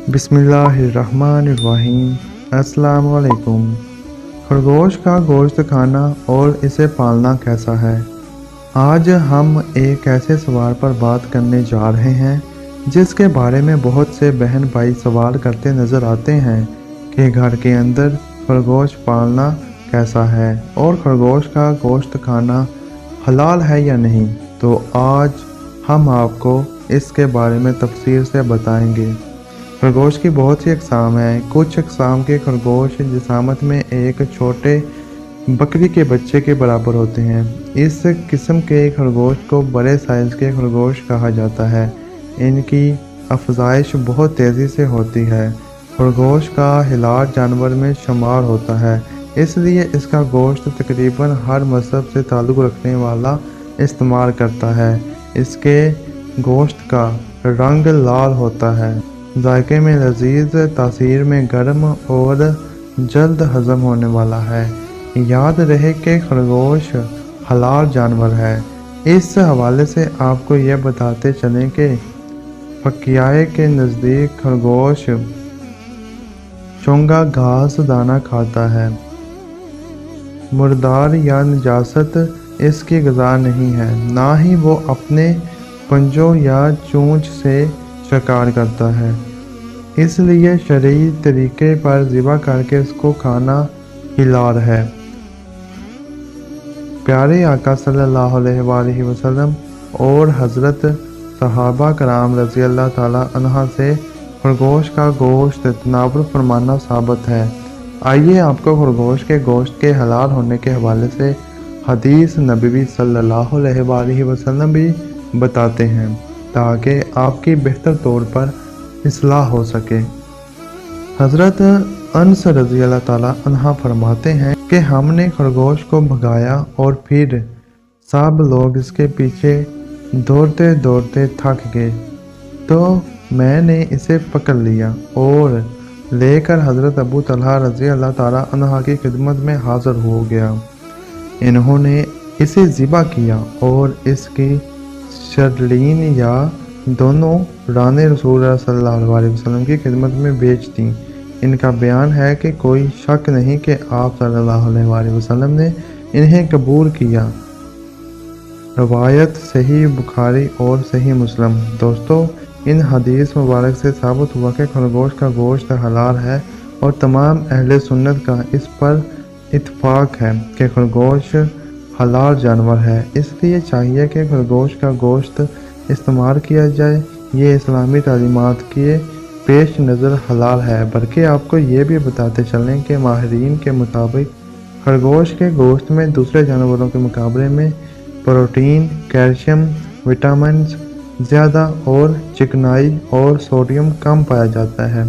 बिस्मिल्लाहिर्रहमानिर्रहीम। अस्सलाम वालेकुम। खरगोश का गोश्त खाना और इसे पालना कैसा है। आज हम एक ऐसे सवाल पर बात करने जा रहे हैं जिसके बारे में बहुत से बहन भाई सवाल करते नज़र आते हैं कि घर के अंदर खरगोश पालना कैसा है और खरगोश का गोश्त खाना हलाल है या नहीं। तो आज हम आपको इसके बारे में तफसील से बताएंगे। खरगोश की बहुत सी अक़साम हैं। कुछ अक़साम के खरगोश जिसामत में एक छोटे बकरी के बच्चे के बराबर होते हैं। इस किस्म के खरगोश को बड़े साइज़ के खरगोश कहा जाता है। इनकी अफज़ाइश बहुत तेज़ी से होती है। खरगोश का हिलार जानवर में शुमार होता है, इसलिए इसका गोश्त तकरीबन हर मज़हब से ताल्लुक़ रखने वाला इस्तेमाल करता है। इसके गोश्त का रंग लाल होता है, जायके में लजीज, तासीर में गर्म और जल्द हज़म होने वाला है। याद रहे कि खरगोश हलाल जानवर है। इस हवाले से आपको यह बताते चलें कि फकियाए के नज़दीक खरगोश चोंगा घास दाना खाता है। मुर्दार या नजासत इसकी ग़िज़ा नहीं है, ना ही वो अपने पंजों या चोंच से शिकार करता है, इसलिए शरई तरीके पर ज़िबा करके इसको खाना हिलाल है। प्यारे आका सल्लल्लाहु अलैहि वसल्लम और हज़रत सहाबा कराम रज़ी अल्लाह ताला अन्हा से खरगोश का गोश्त तनावुल फरमाना साबित है। आइए आपको खरगोश के गोश्त के हलाल होने के हवाले से हदीस नबवी सल्लल्लाहु अलैहि वसल्लम भी बताते हैं, ताकि आपकी बेहतर तौर पर इस्लाह हो सके। हज़रत अनस रज़ी अल्लाह ताला अन्हा फरमाते हैं कि हमने खरगोश को भगाया और फिर सब लोग इसके पीछे दौड़ते दौड़ते थक गए, तो मैंने इसे पकड़ लिया और लेकर हज़रत अबू तलहा रज़ी अल्लाह ताला अन्हा की खिदमत में हाज़िर हो गया। इन्होंने इसे ज़िबा किया और इसकी शर्लीन या दोनों राने रसूल सल्लल्लाहु अलैहि वसल्लम की खिदमत में बेच दी। इनका बयान है कि कोई शक नहीं कि आप सल्लल्लाहु अलैहि वसल्लम ने इन्हें कबूल किया। रवायत सही बुखारी और सही मुस्लिम। दोस्तों, इन हदीस मुबारक से साबित हुआ कि खरगोश का गोश्त हलाल है और तमाम अहले सुन्नत का इस पर इत्फाक है कि खरगोश हलाल जानवर है, इसलिए चाहिए कि खरगोश का गोश्त इस्तेमाल किया जाए। ये इस्लामी तालीमात के पेश नज़र हलाल है। बल्कि आपको ये भी बताते चलें कि माहिरीन के मुताबिक खरगोश के गोश्त में दूसरे जानवरों के मुकाबले में प्रोटीन, कैल्शियम, विटामिन ज़्यादा और चिकनाई और सोडियम कम पाया जाता है।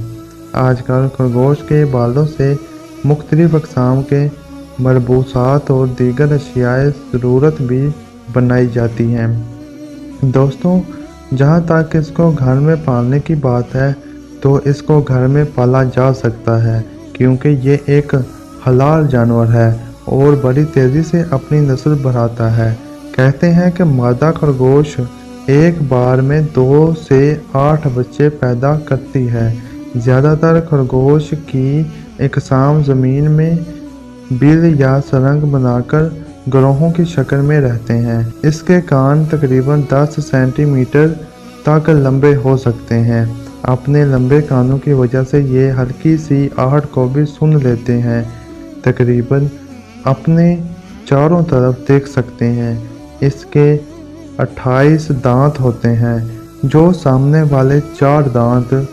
आजकल खरगोश के बालों से मुख्तलिफ अक़साम के मलबूसात और दीगर अशियाए ज़रूरत भी बनाई जाती हैं। दोस्तों, जहाँ तक इसको घर में पालने की बात है तो इसको घर में पाला जा सकता है, क्योंकि ये एक हलाल जानवर है और बड़ी तेज़ी से अपनी नस्ल बढ़ाता है। कहते हैं कि मादा खरगोश एक बार में 2 से 8 बच्चे पैदा करती है। ज़्यादातर खरगोश की अक़साम ज़मीन में बिल या सुरंग बनाकर ग्रोहों की शक्ल में रहते हैं। इसके कान तकरीबन 10 सेंटीमीटर तक लंबे हो सकते हैं। अपने लंबे कानों की वजह से ये हल्की सी आहट को भी सुन लेते हैं। तकरीबन अपने चारों तरफ देख सकते हैं। इसके 28 दांत होते हैं, जो सामने वाले 4 दांत,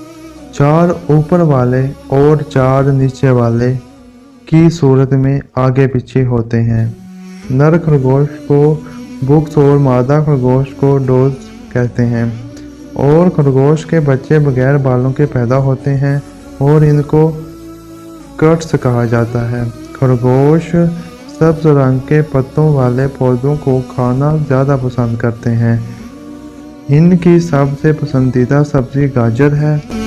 4 ऊपर वाले और 4 नीचे वाले की सूरत में आगे पीछे होते हैं। नर खरगोश को बुक्स और मादा खरगोश को डोज कहते हैं और खरगोश के बच्चे बगैर बालों के पैदा होते हैं और इनको कट्स कहा जाता है। खरगोश सब्ज़ रंग के पत्तों वाले पौधों को खाना ज़्यादा पसंद करते हैं। इनकी सबसे पसंदीदा सब्ज़ी गाजर है।